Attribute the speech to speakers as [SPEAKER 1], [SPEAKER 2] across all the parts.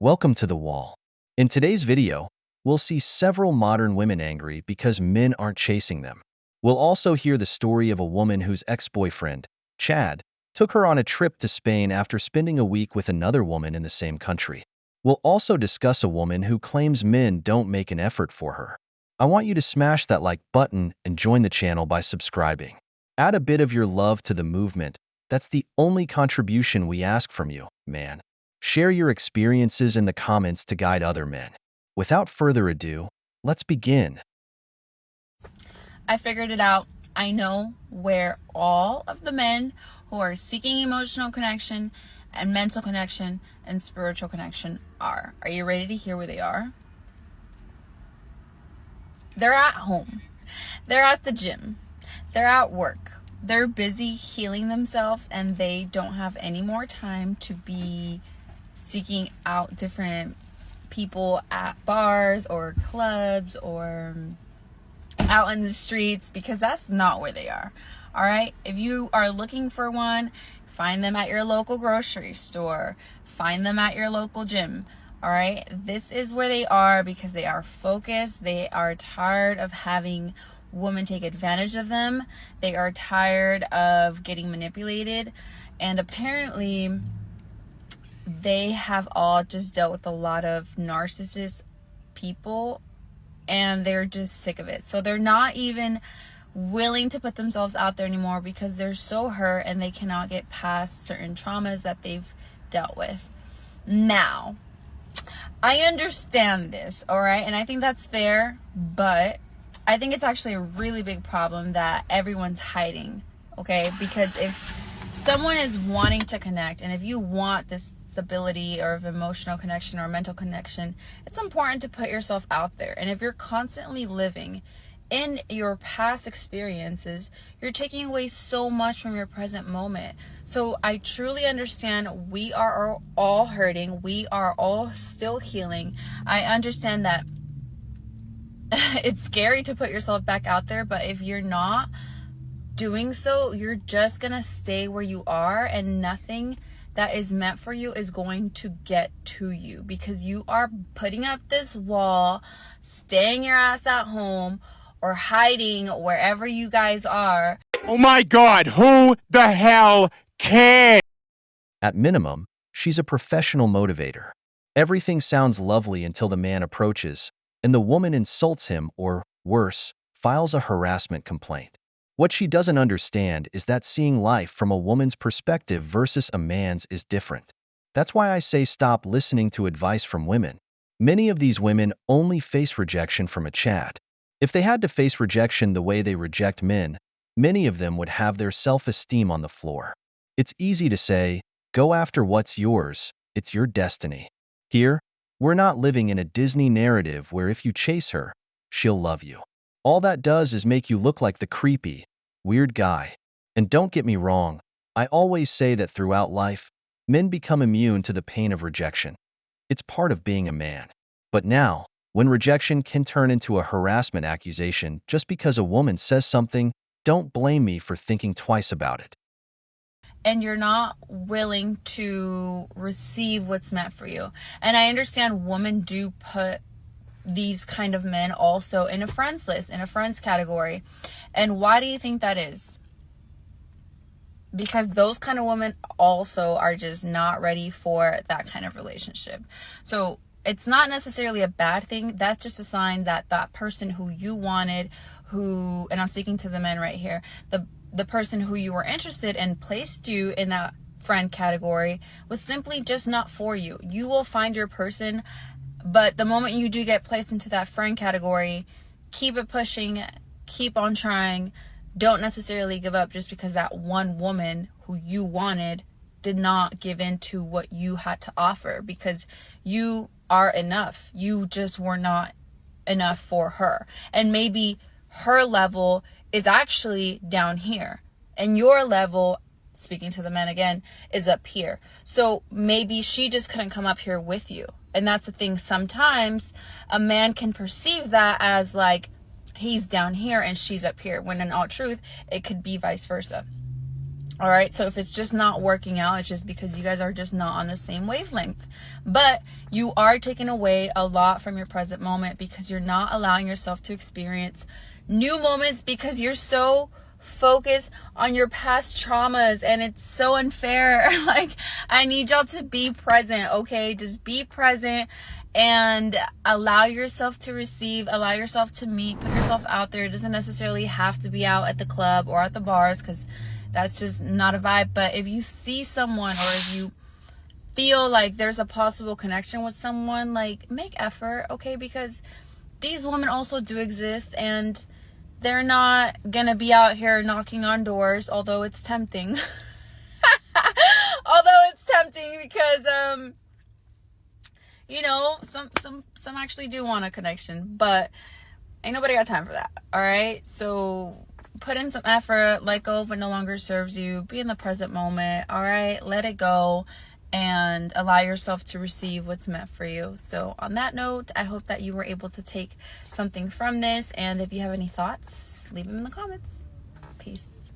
[SPEAKER 1] Welcome to The Wall. In today's video, we'll see several modern women angry because men aren't chasing them. We'll also hear the story of a woman whose ex-boyfriend, Chad, took her on a trip to Spain after spending a week with another woman in the same country. We'll also discuss a woman who claims men don't make an effort for her. I want you to smash that like button and join the channel by subscribing. Add a bit of your love to the movement. That's the only contribution we ask from you, man. Share your experiences in the comments to guide other men. Without further ado, let's begin.
[SPEAKER 2] I figured it out. I know where all of the men who are seeking emotional connection and mental connection and spiritual connection are. Are you ready to hear where they are? They're at home. They're at the gym. They're at work. They're busy healing themselves and they don't have any more time to be seeking out different people at bars or clubs or out in the streets, because that's not where they are. All right, if you are looking for one, find them at your local grocery store, find them at your local gym. All right, this is where they are because they are focused. They are tired of having women take advantage of them. They are tired of getting manipulated, and apparently they have all just dealt with a lot of narcissist people and they're just sick of it. So they're not even willing to put themselves out there anymore because they're so hurt and they cannot get past certain traumas that they've dealt with. Now, I understand this, all right? And I think that's fair, but I think it's actually a really big problem that everyone's hiding, okay? Because if someone is wanting to connect, and if you want this stability or of emotional connection or mental connection, it's important to put yourself out there. And if you're constantly living in your past experiences, you're taking away so much from your present moment. So I truly understand we are all hurting. We are all still healing. I understand that it's scary to put yourself back out there, but if you're not doing so, you're just gonna stay where you are and nothing that is meant for you is going to get to you, because you are putting up this wall, staying your ass at home or hiding wherever you guys are.
[SPEAKER 3] Oh my God, who the hell cares?
[SPEAKER 1] At minimum, she's a professional motivator. Everything sounds lovely until the man approaches, and the woman insults him or, worse, files a harassment complaint. What she doesn't understand is that seeing life from a woman's perspective versus a man's is different. That's why I say stop listening to advice from women. Many of these women only face rejection from a Chad. If they had to face rejection the way they reject men, many of them would have their self-esteem on the floor. It's easy to say, go after what's yours, it's your destiny. Here, we're not living in a Disney narrative where if you chase her, she'll love you. All that does is make you look like the creepy, weird guy. And don't get me wrong, I always say that throughout life, men become immune to the pain of rejection. It's part of being a man. But now, when rejection can turn into a harassment accusation just because a woman says something, don't blame me for thinking twice about it.
[SPEAKER 2] And you're not willing to receive what's meant for you. And I understand women do put these kind of men also in a friends list, in a friends category. And why do you think that is? Because those kind of women also are just not ready for that kind of relationship. So it's not necessarily a bad thing. That's just a sign that that person who you wanted, and I'm speaking to the men right here, the person who you were interested in placed you in that friend category was simply just not for you. You will find your person, but the moment you do get placed into that friend category, keep it pushing, keep on trying. Don't necessarily give up just because that one woman who you wanted did not give in to what you had to offer, because you are enough. You just were not enough for her. And maybe her level is actually down here, and your level, speaking to the men again, is up here. So maybe she just couldn't come up here with you. And that's the thing. Sometimes a man can perceive that as like he's down here and she's up here, when in all truth, it could be vice versa. All right, so if it's just not working out, it's just because you guys are just not on the same wavelength. But you are taking away a lot from your present moment because you're not allowing yourself to experience new moments because you're so focused on your past traumas, and it's so unfair. Like, I need y'all to be present, okay? Just be present and allow yourself to receive, allow yourself to meet, put yourself out there. It doesn't necessarily have to be out at the club or at the bars, because that's just not a vibe. But if you see someone, or if you feel like there's a possible connection with someone, like, make effort, okay? Because these women also do exist, and they're not gonna be out here knocking on doors, although it's tempting. Although it's tempting because you know, some actually do want a connection, but ain't nobody got time for that. All right, so put in some effort, let go of what no longer serves you, be in the present moment. All right, let it go and allow yourself to receive what's meant for you. So on that note, I hope that you were able to take something from this, and if you have any thoughts, leave them in the comments. Peace.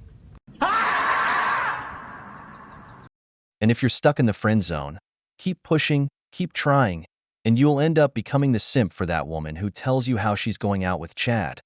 [SPEAKER 1] And if you're stuck in the friend zone, keep pushing, keep trying, and you'll end up becoming the simp for that woman who tells you how she's going out with Chad,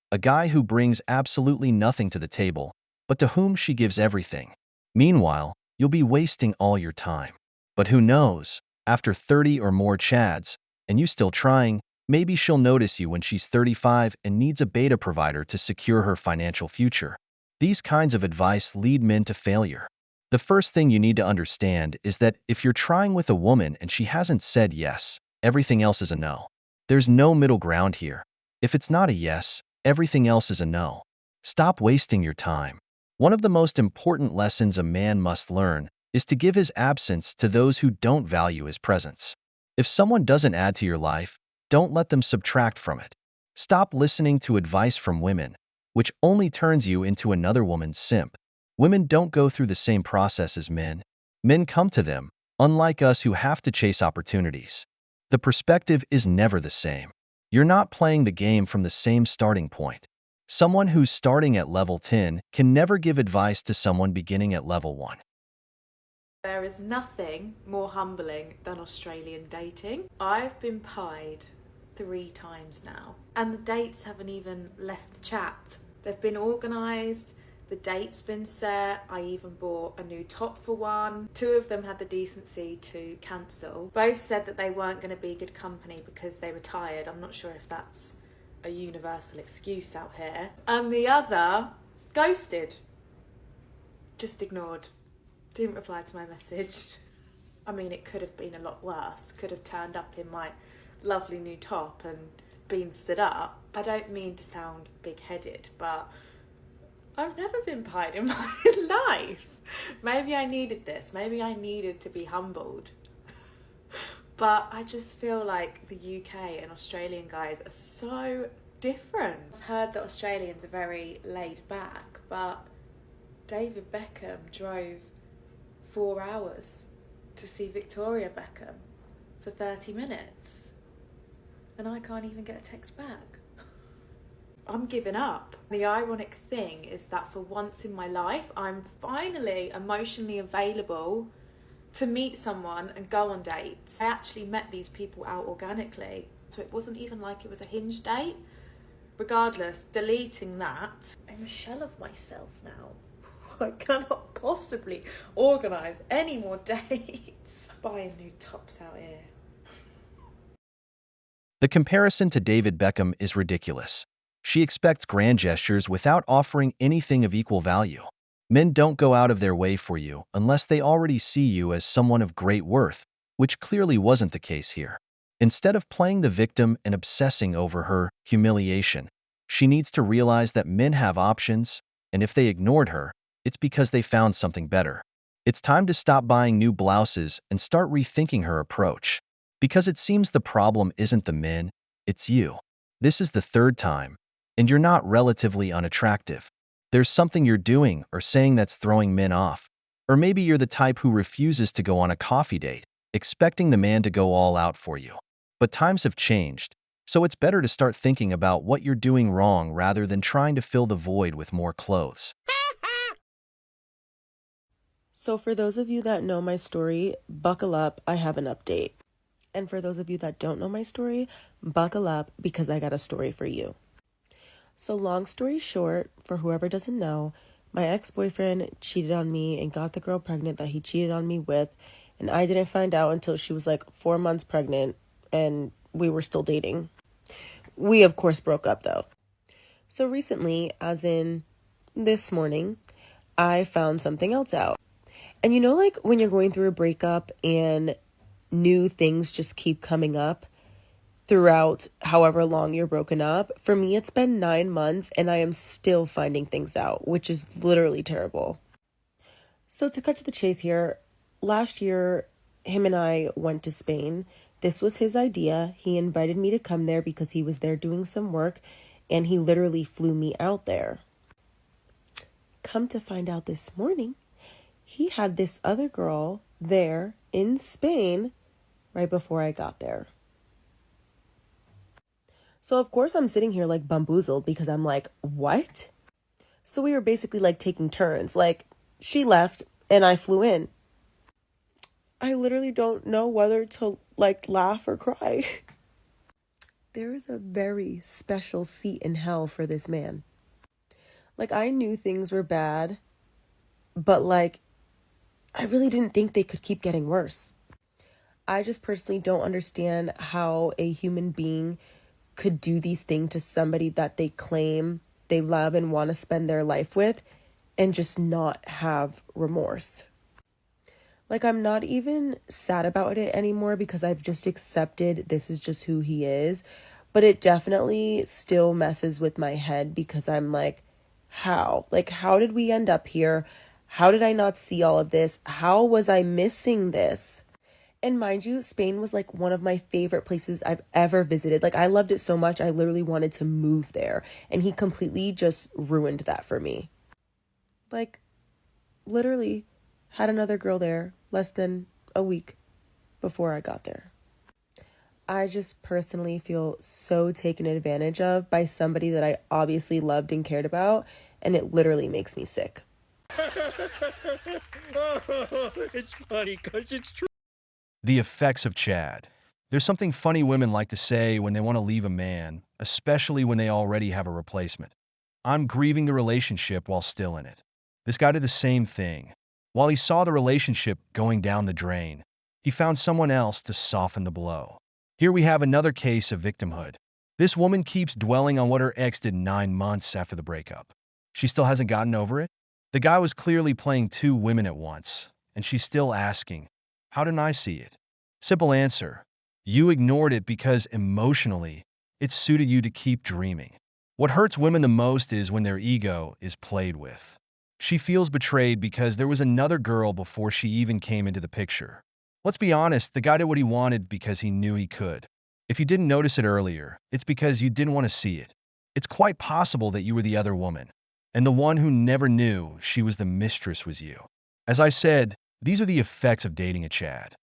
[SPEAKER 1] a guy who brings absolutely nothing to the table, but to whom she gives everything. Meanwhile, you'll be wasting all your time. But who knows, after 30 or more Chads, and you still trying, maybe she'll notice you when she's 35 and needs a beta provider to secure her financial future. These kinds of advice lead men to failure. The first thing you need to understand is that if you're trying with a woman and she hasn't said yes, everything else is a no. There's no middle ground here. If it's not a yes, everything else is a no. Stop wasting your time. One of the most important lessons a man must learn is to give his absence to those who don't value his presence. If someone doesn't add to your life, don't let them subtract from it. Stop listening to advice from women, which only turns you into another woman's simp. Women don't go through the same process as men. Men come to them, unlike us who have to chase opportunities. The perspective is never the same. You're not playing the game from the same starting point. Someone who's starting at level 10 can never give advice to someone beginning at level 1.
[SPEAKER 4] There is nothing more humbling than Australian dating. I've been pied 3 times now, and the dates haven't even left the chat. They've been organised, the date's been set, I even bought a new top for one. 2 of them had the decency to cancel. Both said that they weren't going to be good company because they were tired. I'm not sure if that's a universal excuse out here. And the other ghosted. Just ignored. Didn't reply to my message. I mean, it could have been a lot worse. Could have turned up in my lovely new top and been stood up. I don't mean to sound big-headed, but I've never been pied in my life. Maybe I needed this. Maybe I needed to be humbled. But I just feel like the UK and Australian guys are so different. I've heard that Australians are very laid back, but David Beckham drove 4 hours to see Victoria Beckham for 30 minutes. And I can't even get a text back. I'm giving up. The ironic thing is that for once in my life, I'm finally emotionally available to meet someone and go on dates. I actually met these people out organically, so it wasn't even like it was a Hinge date. Regardless, deleting that, I'm a shell of myself now. I cannot possibly organise any more dates. Buying new tops out here.
[SPEAKER 1] The comparison to David Beckham is ridiculous. She expects grand gestures without offering anything of equal value. Men don't go out of their way for you unless they already see you as someone of great worth, which clearly wasn't the case here. Instead of playing the victim and obsessing over her humiliation, she needs to realize that men have options, and if they ignored her, it's because they found something better. It's time to stop buying new blouses and start rethinking her approach. Because it seems the problem isn't the men, it's you. This is the 3rd time, and you're not relatively unattractive. There's something you're doing or saying that's throwing men off. Or maybe you're the type who refuses to go on a coffee date, expecting the man to go all out for you. But times have changed, so it's better to start thinking about what you're doing wrong rather than trying to fill the void with more clothes.
[SPEAKER 5] So for those of you that know my story, buckle up, I have an update. And for those of you that don't know my story, buckle up because I got a story for you. So long story short, for whoever doesn't know, my ex-boyfriend cheated on me and got the girl pregnant that he cheated on me with, and I didn't find out until she was like 4 months pregnant and we were still dating. We of course broke up though. So recently, as in this morning, I found something else out. And you know, like when you're going through a breakup and new things just keep coming up throughout however long you're broken up. For me, it's been 9 months and I am still finding things out, which is literally terrible. So to cut to the chase here, last year, him and I went to Spain. This was his idea. He invited me to come there because he was there doing some work and he literally flew me out there. Come to find out this morning, he had this other girl there in Spain right before I got there. So of course I'm sitting here like bamboozled because I'm like, what? So we were basically like taking turns. Like she left and I flew in. I literally don't know whether to like laugh or cry. There is a very special seat in hell for this man. Like I knew things were bad, but like I really didn't think they could keep getting worse. I just personally don't understand how a human being could do these things to somebody that they claim they love and want to spend their life with and just not have remorse. Like I'm not even sad about it anymore because I've just accepted this is just who he is, but it definitely still messes with my head because I'm like, how? Like how did we end up here? How did I not see all of this? How was I missing this? And mind you, Spain was like one of my favorite places I've ever visited. Like I loved it so much, I literally wanted to move there. And he completely just ruined that for me. Like literally had another girl there less than a week before I got there. I just personally feel so taken advantage of by somebody that I obviously loved and cared about. And it literally makes me sick.
[SPEAKER 3] It's funny because it's true.
[SPEAKER 1] The effects of Chad. There's something funny women like to say when they want to leave a man, especially when they already have a replacement. I'm grieving the relationship while still in it. This guy did the same thing. While he saw the relationship going down the drain, he found someone else to soften the blow. Here we have another case of victimhood. This woman keeps dwelling on what her ex did 9 months after the breakup. She still hasn't gotten over it? The guy was clearly playing 2 women at once, and she's still asking, how didn't I see it? Simple answer. You ignored it because emotionally, it suited you to keep dreaming. What hurts women the most is when their ego is played with. She feels betrayed because there was another girl before she even came into the picture. Let's be honest, the guy did what he wanted because he knew he could. If you didn't notice it earlier, it's because you didn't want to see it. It's quite possible that you were the other woman, and the one who never knew she was the mistress was you. As I said, these are the effects of dating a Chad.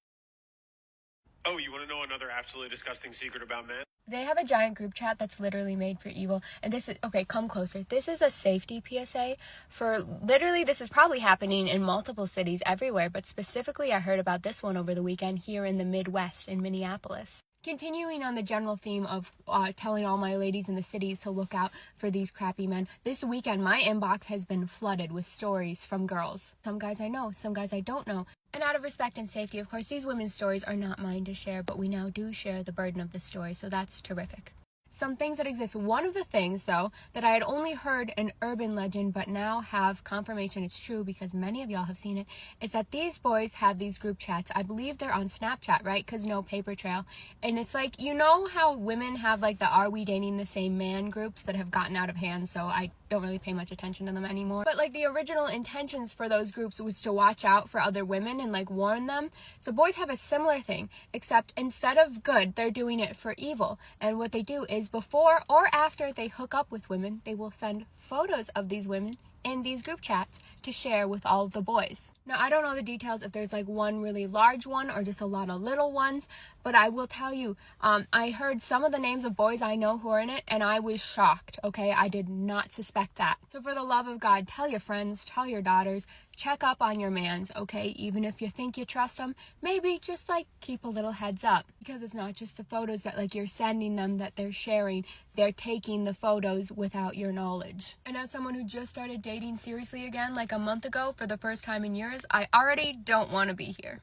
[SPEAKER 3] Oh, you want to know another absolutely disgusting secret about men?
[SPEAKER 6] They have a giant group chat that's literally made for evil. And this is, okay, come closer. This is a safety PSA for literally, this is probably happening in multiple cities everywhere. But specifically, I heard about this one over the weekend here in the Midwest in Minneapolis. Continuing on the general theme of telling all my ladies in the cities to look out for these crappy men, this weekend my inbox has been flooded with stories from girls. Some guys I know, some guys I don't know. And out of respect and safety, of course, these women's stories are not mine to share, but we now do share the burden of the story, so that's terrific. Some things that exist. One of the things, though, that I had only heard an urban legend, but now have confirmation it's true because many of y'all have seen it, is that these boys have these group chats. I believe they're on Snapchat, right? Because no paper trail. And it's like, you know how women have like the Are We Dating the Same Man groups that have gotten out of hand, so I don't really pay much attention to them anymore. But like the original intentions for those groups was to watch out for other women and like warn them. So boys have a similar thing, except instead of good, they're doing it for evil. And what they do is before or after they hook up with women, they will send photos of these women in these group chats to share with all of the boys. Now, I don't know the details if there's like one really large one or just a lot of little ones, but I will tell you, I heard some of the names of boys I know who are in it, and I was shocked, okay? I did not suspect that. So for the love of God, tell your friends, tell your daughters, check up on your mans, okay? Even if you think you trust them, maybe just like keep a little heads up, because it's not just the photos that like you're sending them that they're sharing. They're taking the photos without your knowledge. And as someone who just started dating seriously again like a month ago for the first time in years, I already don't want to be here.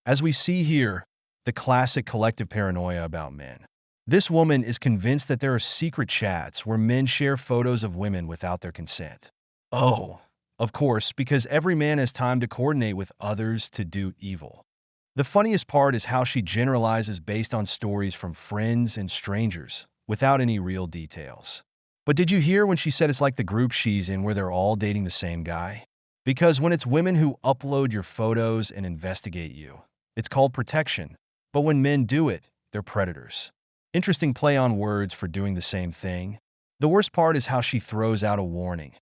[SPEAKER 1] As we see here, the classic collective paranoia about men. This woman is convinced that there are secret chats where men share photos of women without their consent. Oh, of course, because every man has time to coordinate with others to do evil. The funniest part is how she generalizes based on stories from friends and strangers, without any real details. But did you hear when she said it's like the group she's in where they're all dating the same guy? Because when it's women who upload your photos and investigate you, it's called protection. But when men do it, they're predators. Interesting play on words for doing the same thing. The worst part is how she throws out a warning.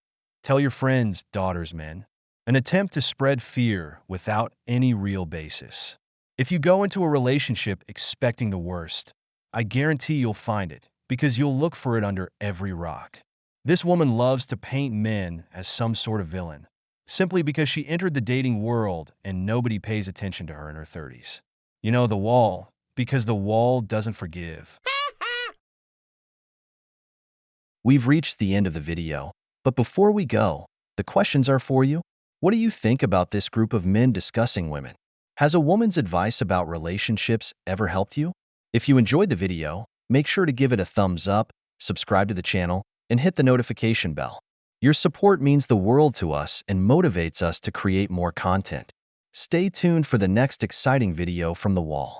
[SPEAKER 1] Tell your friends, daughters, men. An attempt to spread fear without any real basis. If you go into a relationship expecting the worst, I guarantee you'll find it, because you'll look for it under every rock. This woman loves to paint men as some sort of villain, simply because she entered the dating world and nobody pays attention to her in her 30s. You know, the wall, because the wall doesn't forgive.
[SPEAKER 5] We've reached the end of the video, but before we go, the questions are for you. What do you think about this group of men discussing women? Has a woman's advice about relationships ever helped you? If you enjoyed the video, make sure to give it a thumbs up, subscribe to the channel, and hit the notification bell. Your support means the world to us and motivates us to create more content. Stay tuned for the next exciting video from The Wall.